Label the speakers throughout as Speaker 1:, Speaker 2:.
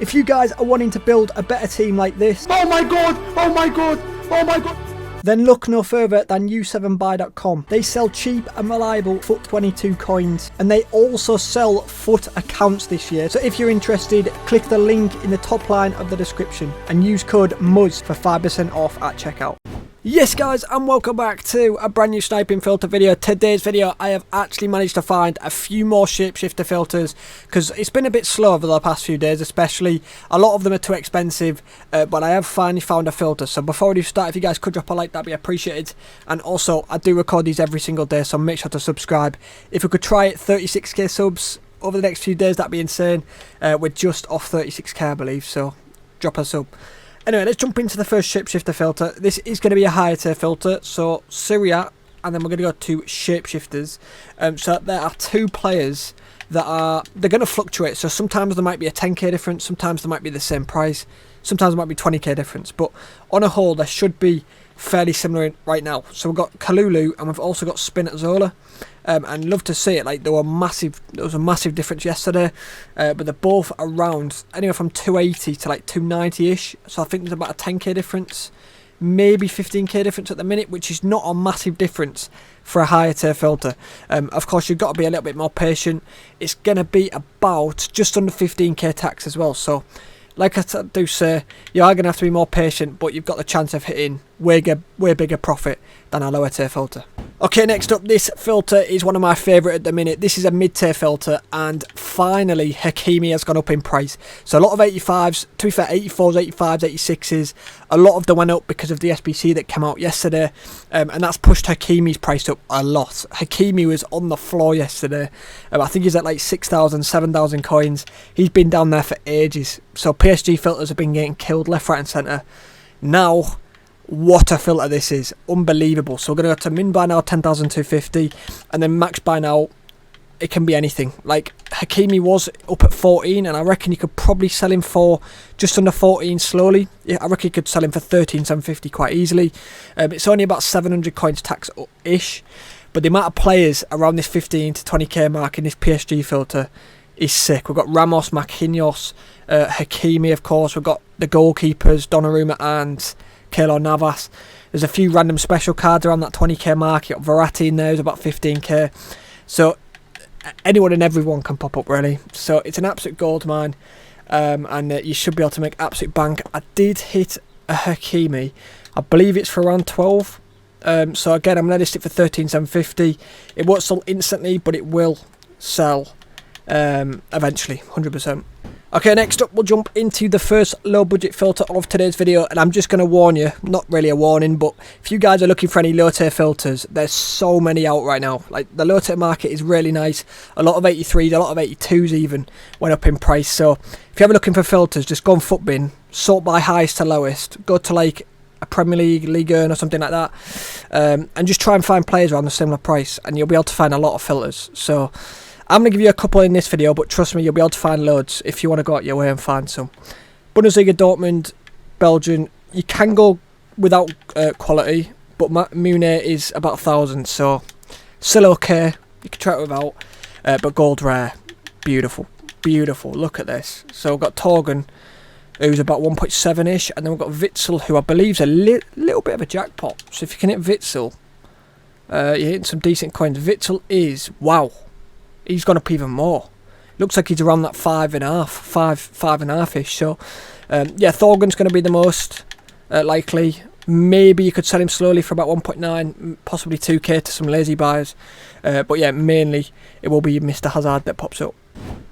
Speaker 1: If you guys are wanting to build a better team like this,
Speaker 2: oh my god, oh my god, oh my god,
Speaker 1: then look no further than u7buy.com. They sell cheap and reliable FUT 22 coins, and they also sell FUT accounts this year. So if you're interested, click the link in the top line of the description and use code MUZZ for 5% off at checkout. Yes guys, and welcome back to a brand new sniping filter video. Today's video I have actually managed to find a few more shapeshifter filters because it's been a bit slow over the past few days, especially a lot of them are too expensive, but I have finally found a filter. So before we do start, if you guys could drop a like, that'd be appreciated. And also I do record these every single day, so make sure to subscribe. If we could try it 36k subs over the next few days, that'd be insane. We're just off 36k I believe, so drop a sub. Anyway, let's jump into the first shapeshifter filter. This is going to be a higher tier filter, so SoRare, and then we're going to go to shapeshifters. So there are two players that they're going to fluctuate. So sometimes there might be a 10k difference, sometimes there might be the same price, sometimes there might be 20k difference. But on a whole, there should be fairly similar right now. So we've got Kalulu, and we've also got Spin at Zola. And love to see it. Like there was a massive difference yesterday, but they're both around anywhere from 280 to like 290-ish. So I think there's about a 10k difference, maybe 15k difference at the minute, which is not a massive difference for a higher tier filter. Of course, you've got to be a little bit more patient. It's gonna be about just under 15k tax as well. So like I do say, you are going to have to be more patient, but you've got the chance of hitting way bigger profit than a lower tier filter. Okay, next up, this filter is one of my favourite at the minute. This is a mid-tier filter, and finally Hakimi has gone up in price. So a lot of 85s, to be fair, 84s, 85s, 86s, a lot of them went up because of the SBC that came out yesterday, and that's pushed Hakimi's price up a lot. Hakimi was on the floor yesterday. I think he's at like 6,000, 7,000 coins. He's been down there for ages. So PSG filters have been getting killed left, right and centre. Now, what a filter this is. Unbelievable. So we're going to go to min buy now 10,250, and then max buy now, it can be anything. Like Hakimi was up at 14, and I reckon you could probably sell him for just under 14 slowly. Yeah, I reckon you could sell him for 13,750 quite easily. It's only about 700 coins tax-ish, but the amount of players around this 15 to 20k mark in this PSG filter is sick. We've got Ramos, Marquinhos, Hakimi of course. We've got the goalkeepers, Donnarumma and Keylor Navas. There's a few random special cards around that 20k mark. You got Verratti in there, who's about 15k. So anyone and everyone can pop up really. So it's an absolute gold mine, and you should be able to make absolute bank. I did hit a Hakimi. I believe it's for around 12. So again, I'm going to list it for 13,750. It won't sell instantly, but it will sell eventually, 100%. Okay, next up we'll jump into the first low budget filter of today's video, and I'm just going to warn you, not really a warning, but if you guys are looking for any low tier filters, there's so many out right now. Like the low tier market is really nice. A lot of 83s, a lot of 82s even went up in price. So if you're ever looking for filters, just go on FUTBin, sort by highest to lowest, go to like a Premier League, Ligue 1 or something like that, and just try and find players around a similar price, and you'll be able to find a lot of filters. So I'm going to give you a couple in this video, but trust me, you'll be able to find loads if you want to go out your way and find some. Bundesliga, Dortmund, Belgian, you can go without quality, but Mune is about 1,000, so still okay. You can try it without, but gold rare, beautiful, beautiful. Look at this. So we've got Torgan, who's about 1.7-ish, and then we've got Witzel, who I believe is a little bit of a jackpot. So if you can hit Witzel, you're hitting some decent coins. Witzel is, wow. He's gone up even more. Looks like he's around that 5.5-ish. So, yeah, Thorgan's going to be the most likely. Maybe you could sell him slowly for about 1.9, possibly 2k to some lazy buyers. But yeah, mainly it will be Mr. Hazard that pops up.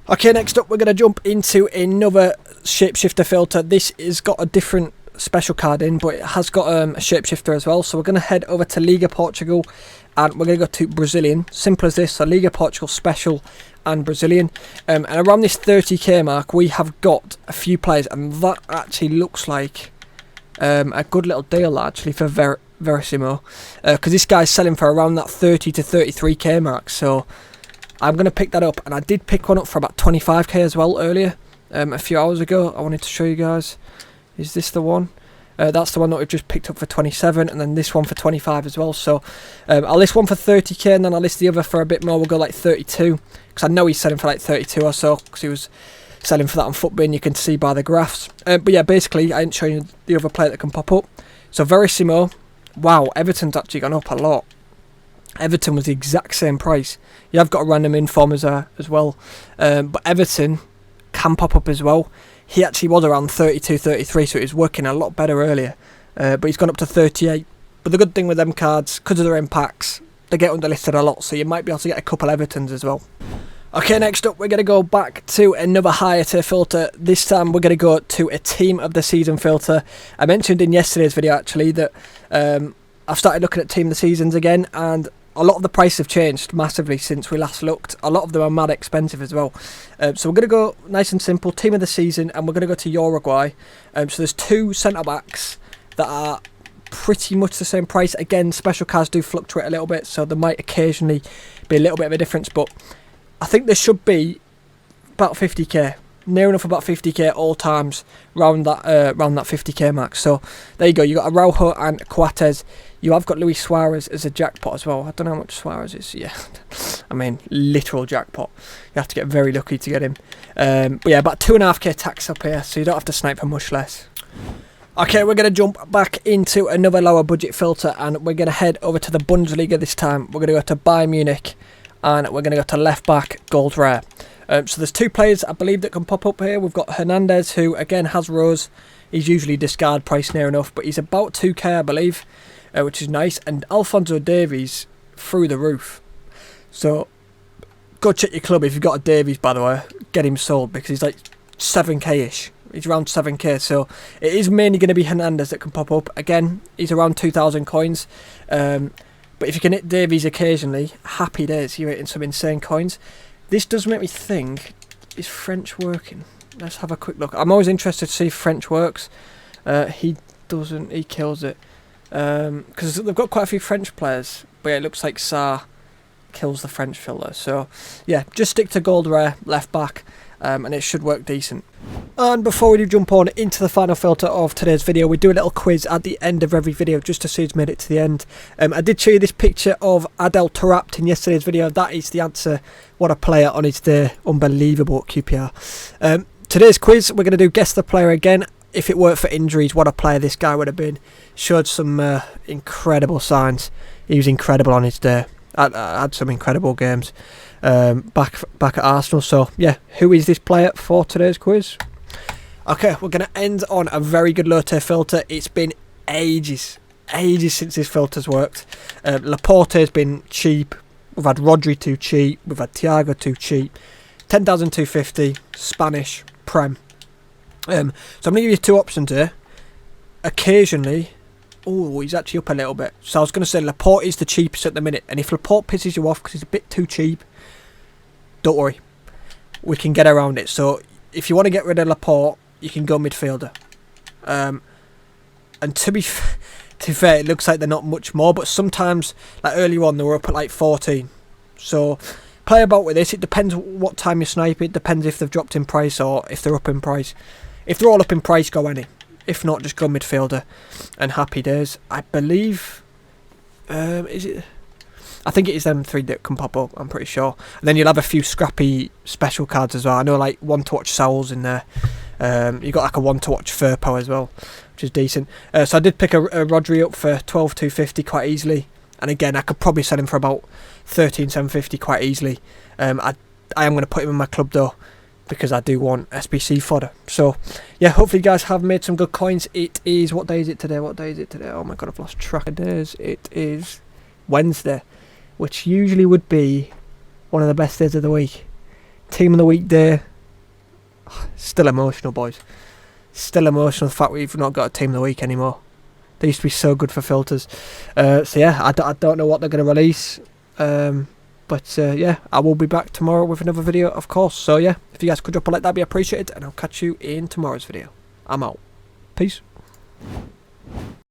Speaker 1: Okay, next up we're going to jump into another shapeshifter filter. This has got a different special card in, but it has got a shapeshifter as well. So we're going to head over to Liga Portugal, and we're going to go to Brazilian. Simple as this. So Liga Portugal special and Brazilian, and around this 30k mark we have got a few players, and that actually looks like a good little deal actually for Verissimo, because this guy's selling for around that 30 to 33k mark. So I'm going to pick that up, and I did pick one up for about 25k as well earlier, a few hours ago. I wanted to show you guys. Is this the one? That's the one that we've just picked up for 27, and then this one for 25 as well. So I'll list one for 30k, and then I'll list the other for a bit more. We'll go like 32, because I know he's selling for like 32 or so, because he was selling for that on Footbin, you can see by the graphs. But yeah, basically, I ain't showing you the other player that can pop up. So Verissimo, wow, Everton's actually gone up a lot. Everton was the exact same price. You have got a random informers there as well. But Everton can pop up as well. He actually was around 32, 33, so it was working a lot better earlier. But he's gone up to 38. But the good thing with them cards, because of their impacts, they get underlisted a lot, so you might be able to get a couple Evertons as well. Okay, next up we're going to go back to another higher tier filter. This time we're going to go to a team of the season filter. I mentioned in yesterday's video actually that I've started looking at team of the seasons again, and a lot of the prices have changed massively since we last looked. A lot of them are mad expensive as well. So we're going to go nice and simple, team of the season, and we're going to go to Uruguay. So there's two centre-backs that are pretty much the same price. Again, special cards do fluctuate a little bit, so there might occasionally be a little bit of a difference, but I think there should be about 50k, near enough about 50k all times round that 50k mark. So there you go. You got Araujo and Coates. You have got Luis Suarez as a jackpot as well. I don't know how much Suarez is. Yeah, I mean literal jackpot. You have to get very lucky to get him. But yeah, about 2.5k tax up here, so you don't have to snipe for much less. Okay, we're going to jump back into another lower budget filter, and we're going to head over to the Bundesliga this time. We're going to go to Bayern Munich, and we're going to go to left back, gold rare. So there's two players I believe that can pop up here. We've got Hernandez, who again has Rose. He's usually discard price near enough, but he's about 2k I believe, which is nice. And Alphonso Davies through the roof. So go check your club if you've got a Davies, by the way. Get him sold, because he's like 7k-ish. He's around 7k, so it is mainly going to be Hernandez that can pop up. Again, he's around 2,000 coins. But if you can hit Davies occasionally, happy days, you're hitting some insane coins. This does make me think, is French working? Let's have a quick look. I'm always interested to see if French works. He doesn't, he kills it. Because they've got quite a few French players, but yeah, it looks like Sarr kills the French filter. So yeah, just stick to gold rare, left back. And it should work decent. And before we do jump on into the final filter of today's video, we do a little quiz at the end of every video just to see who's made it to the end. I did show you this picture of Adel Tarabt in yesterday's video. That is the answer. What a player on his day. Unbelievable at QPR. Today's quiz, we're going to do guess the player again. If it weren't for injuries, what a player this guy would have been. Showed some incredible signs. He was incredible on his day. Had some incredible games. Back at Arsenal. So yeah, who is this player for today's quiz? Okay, we're going to end on a very good low tier filter. It's been ages since this filter's worked. Laporte has been cheap. We've had Rodri too cheap. We've had Thiago too cheap. 10,250 Spanish Prem. So I'm going to give you two options here. Occasionally, oh, he's actually up a little bit. So I was going to say Laporte is the cheapest at the minute, and if Laporte pisses you off because he's a bit too cheap, don't worry, we can get around it. So if you want to get rid of Laporte, you can go midfielder. And to be fair, it looks like they're not much more, but sometimes, like earlier on, they were up at like 14. So play about with this. It depends what time you snipe. It depends if they've dropped in price or if they're up in price. If they're all up in price, go any. If not, just go midfielder and happy days. I believe, is it? I think it is them three that can pop up, I'm pretty sure. And then you'll have a few scrappy special cards as well. I know like one to watch Saul's in there. You got like a one to watch Firpo as well, which is decent. So I did pick a Rodri up for 12,250 quite easily. And again, I could probably sell him for about 13,750 quite easily. I am going to put him in my club though, because I do want SBC fodder. So yeah, hopefully you guys have made some good coins. It is, what day is it today? Oh my god, I've lost track of days. It is Wednesday, which usually would be one of the best days of the week. Team of the week day. Still emotional, boys. Still emotional, the fact we've not got a team of the week anymore. They used to be so good for filters. So yeah, I don't know what they're going to release. But yeah, I will be back tomorrow with another video, of course. So yeah, if you guys could drop a like, that'd be appreciated. And I'll catch you in tomorrow's video. I'm out. Peace.